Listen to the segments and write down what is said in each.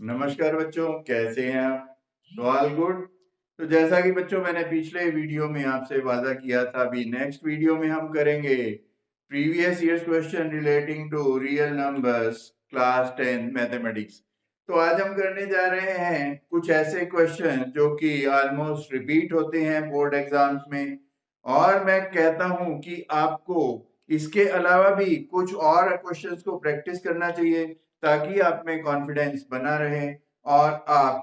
नमस्कार बच्चों, कैसे हैं आप? तो ऑल गुड। तो जैसा कि बच्चों मैंने पिछले वीडियो में आपसे वादा किया था, अभी नेक्स्ट वीडियो में हम करेंगे previous years question relating to real numbers class 10 mathematics. तो आज हम करने जा रहे हैं कुछ ऐसे क्वेश्चन जो कि ऑलमोस्ट रिपीट होते हैं बोर्ड एग्जाम्स में, और मैं कहता हूं कि आपको इसके अलावा भी कुछ और क्वेश्चंस को प्रैक्टिस करना चाहिए ताकि आप में कॉन्फिडेंस बना रहे और आप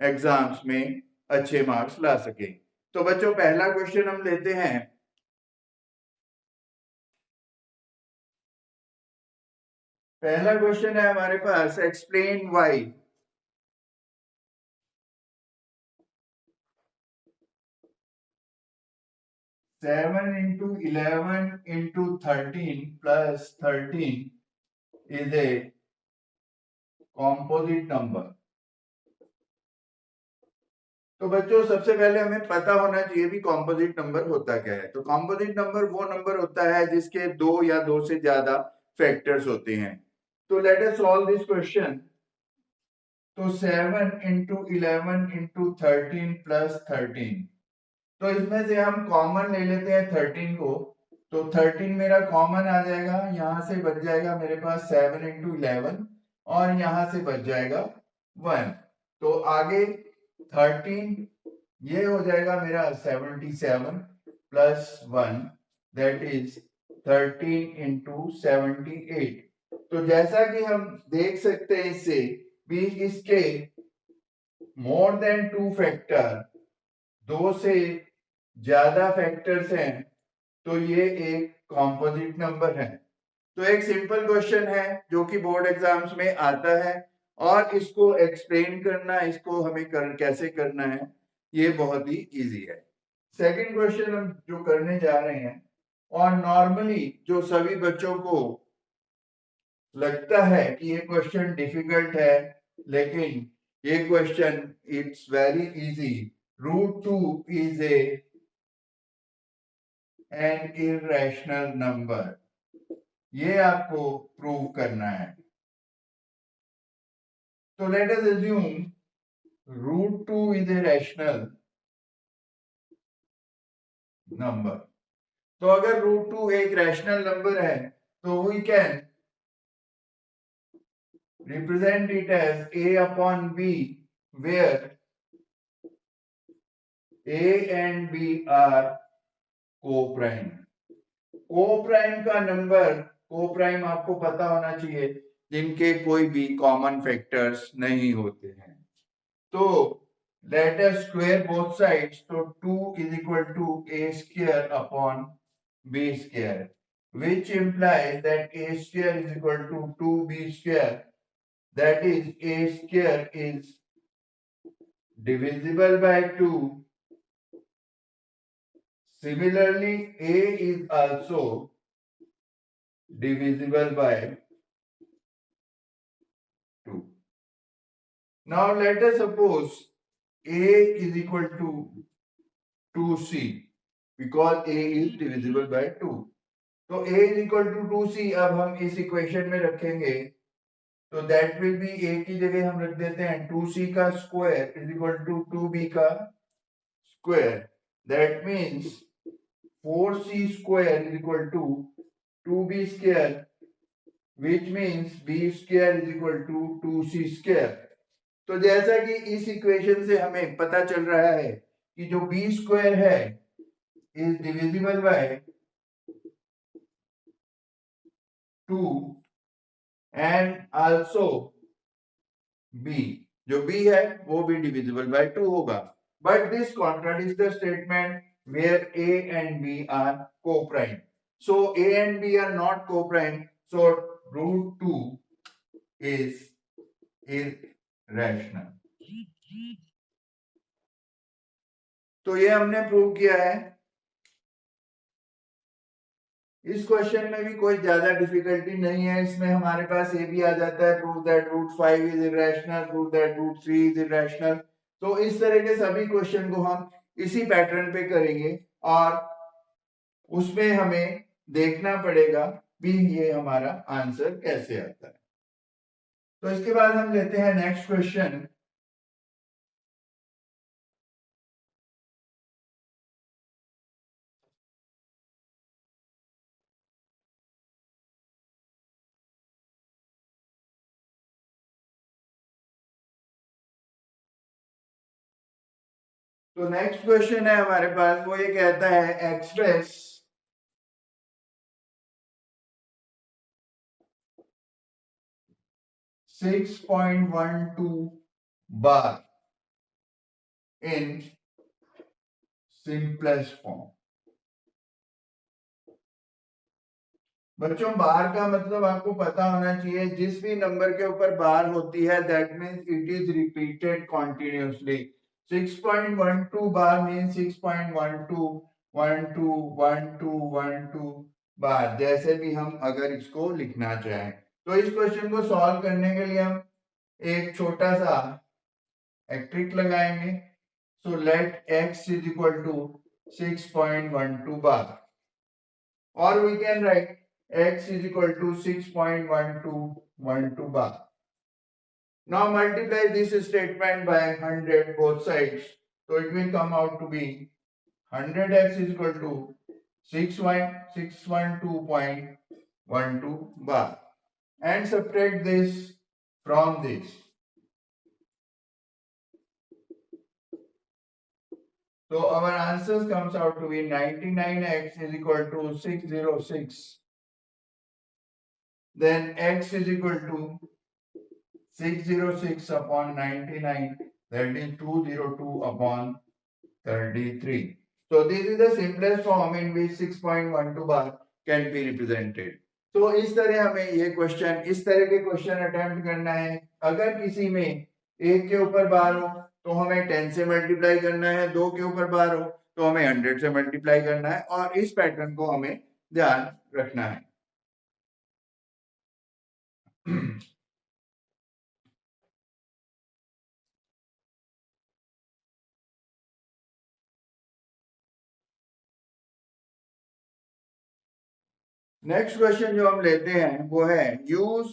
एग्जाम्स में अच्छे मार्क्स ला सकें। तो बच्चों पहला क्वेश्चन हम लेते हैं। पहला क्वेश्चन है हमारे पास, explain why 7 into 11 into 13 plus 13 is a composite number। तो बच्चों सबसे पहले हमें पता होना चाहिए भी कॉम्पोजिट नंबर होता क्या है। तो कॉम्पोजिट नंबर वो नंबर होता है जिसके दो या दो से ज्यादा फैक्टर्स होते हैं। तो let us solve this question. तो 7 इंटू 11 इंटू 13 प्लस 13, तो इसमें से हम कॉमन ले लेते हैं 13 को। तो 13 मेरा कॉमन आ जाएगा, यहां से बच जाएगा मेरे पास 7 इंटू 11 और यहां से बच जाएगा 1। तो आगे 13 ये हो जाएगा मेरा 77 प्लस 1, दैट इज 13 इंटू 78। तो जैसा कि हम देख सकते हैं इससे भी इसके मोर देन टू फैक्टर, दो से ज्यादा फैक्टर्स हैं, तो ये एक कॉम्पोजिट नंबर है। तो एक सिंपल क्वेश्चन है जो कि बोर्ड एग्जाम्स में आता है, और इसको एक्सप्लेन करना, इसको हमें कैसे करना है, ये बहुत ही इजी है। सेकंड क्वेश्चन हम जो करने जा रहे हैं, और नॉर्मली जो सभी बच्चों को लगता है कि ये क्वेश्चन डिफिकल्ट है, लेकिन ये question it's very easy. Root 2 is an irrational number, ये आपको प्रूव करना है। तो let us assume root 2 is a rational number. तो अगर रूट 2 एक रैशनल नंबर है तो we can represent it as a upon b, where a and b are co-prime। Co-prime का नंबर, को-प्राइम आपको पता होना चाहिए जिनके कोई भी कॉमन फैक्टर्स नहीं होते हैं। तो लेट अस स्क्वायर बोथ साइड्स। तो 2 is equal to a square upon b square, which implies that a square is equal to 2b square, that is a square is divisible by 2. Similarly, a is also divisible by 2. Now let us suppose a is equal to 2c, because a is divisible by 2. तो a is equal to 2c अब हम इस equation में रखेंगे, तो that will be, a की जगह हम रख देते हैं 2c का square is equal to 2b का square. That means 4c square is equal to 2b square, which means b square is equal to 2c square। तो जैसा कि इस इक्वेशन से हमें पता चल रहा है कि जो b स्क्वायर है is divisible by 2 and also b, जो b है वो भी डिविजिबल बाय 2 होगा। But this contradicts the statement where a and b are co-prime। So a and b are not co-prime, so root 2 is irrational। तो ये हमने prove किया है। इस क्वेश्चन में भी कोई ज्यादा डिफिकल्टी नहीं है, इसमें हमारे पास ये भी आ जाता है, prove that root 5 is irrational, prove that root 3 is irrational. तो इस तरह के सभी क्वेश्चन को हम इसी पैटर्न पे करेंगे, और उसमें हमें देखना पड़ेगा भी ये हमारा आंसर कैसे आता है। तो इसके बाद हम लेते हैं नेक्स्ट क्वेश्चन। तो नेक्स्ट क्वेश्चन है हमारे पास, वो ये कहता है express 6.12 bar in simplest form. बच्चों बार का मतलब आपको पता होना चाहिए, जिस भी नंबर के ऊपर बार होती है that means it is repeated continuously. 6.12 bar means 6.12 12 12 12 बार, जैसे भी हम अगर इसको लिखना चाहें। तो इस क्वेश्चन को सॉल्व करने के लिए हम एक छोटा सा एक ट्रिक लगाएंगे। So let x is equal to 6.12 bar, or we can write x is equal to 6.1212 bar. Now multiply this statement by 100 both sides. So it will come out to be 100x is equal to 612.12 bar, and subtract this from this. So our answers comes out to be 99x is equal to 606. Then x is equal to 606 upon 99, that is 202 upon 33. So this is the simplest form in which 6.12 bar can be represented. तो इस तरह हमें ये question, इस तरह के question attempt करना है। अगर किसी में एक के ऊपर बार हो तो हमें 10 से मल्टीप्लाई करना है, दो के ऊपर बार हो तो हमें 100 से मल्टीप्लाई करना है, और इस पैटर्न को हमें ध्यान रखना है। नेक्स्ट क्वेश्चन जो हम लेते हैं वो है use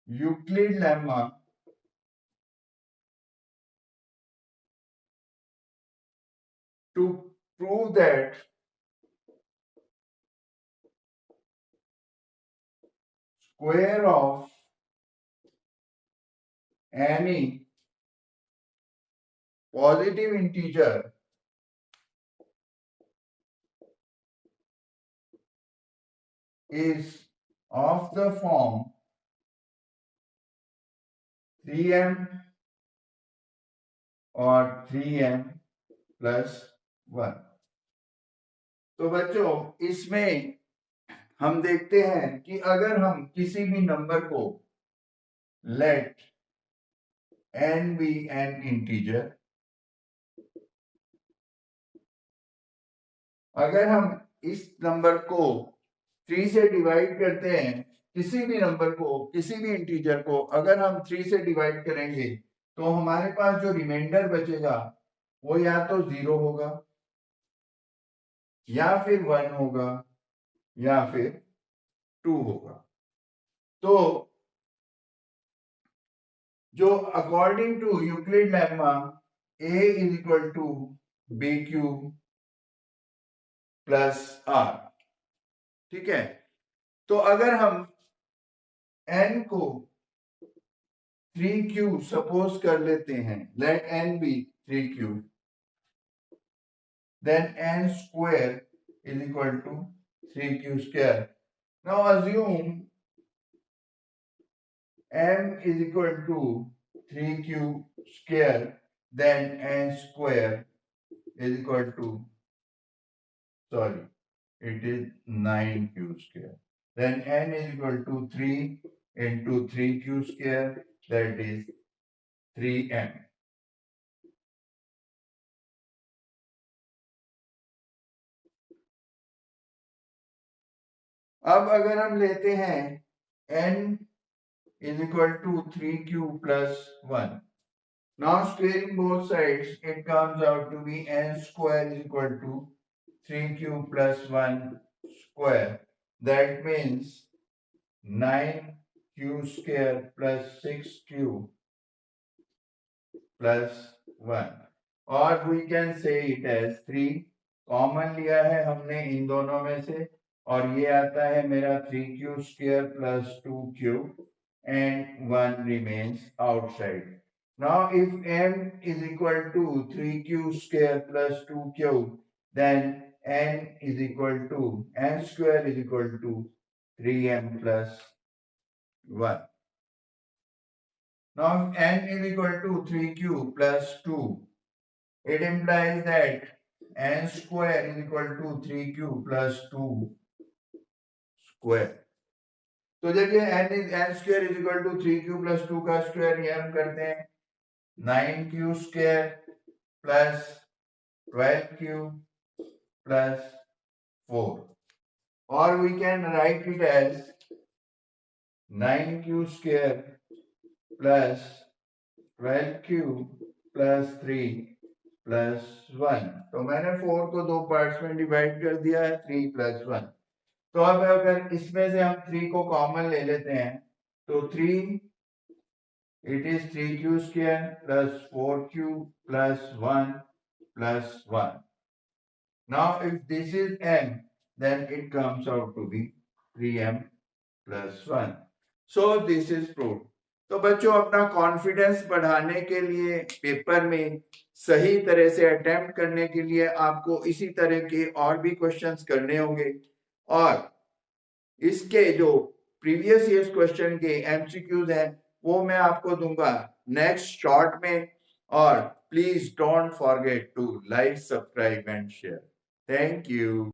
Euclid lemma to prove that square of any positive integer is of the form 3m or 3m plus 1। तो बच्चों इसमें हम देखते हैं कि अगर हम किसी भी नंबर को let n be an integer, अगर हम इस नंबर को 3 से डिवाइड करते हैं, किसी भी नंबर को, किसी भी इंटीजर को अगर हम 3 से डिवाइड करेंगे तो हमारे पास जो रिमाइंडर बचेगा वो या तो 0 होगा, या फिर 1 होगा, या फिर 2 होगा। तो जो according to Euclid lemma a is equal to B cube plus R, ठीक है। तो अगर हम n को 3q सपोज कर लेते हैं, let n be 3q, then n square is equal to 3q square. Now assume m is equal to 3q square, then n square is equal to, sorry, it is 9q square. Then n is equal to 3 into 3q square, that is 3m. अब अगर हम लेते हैं n is equal to 3q plus 1. Now squaring both sides, it comes out to be n square is equal to 3q plus 1 square. That means 9q square plus 6q plus 1, और we can say it as 3. Common लिया है हमने इन दोनों में से, और ये आता है मेरा 3q square plus 2q, and 1 remains outside. Now if m is equal to 3q square plus 2q, then n square is equal to 3m plus 1. Now if n is equal to 3q plus 2, it implies that n square is equal to 3q plus 2 square. तो जब ये n square is equal to 3q plus 2 का square, ये हम करते हैं 9q square plus 12q plus 4, or we can write it as 9q square plus 12q plus 3 plus 1. तो मैंने 4 को दो पार्ट्स में डिवाइड कर दिया है, 3 प्लस 1. तो अब अगर इसमें से हम 3 को कॉमन ले लेते हैं तो 3, it is 3q square plus 4q plus 1 plus 1. Now if this is m, then it comes out to be 3m plus 1. So this is proved. तो बच्चों, अपना कॉन्फिडेंस बढ़ाने के लिए पेपर में सही तरह से अटेम्प्ट करने के लिए आपको इसी तरह के और भी क्वेश्चंस करने होंगे, और इसके जो प्रीवियस ईयर्स क्वेश्चन के एमसीक्यूज हैं वो मैं आपको दूंगा नेक्स्ट शॉर्ट में. और please don't forget to like, subscribe and share. Thank you.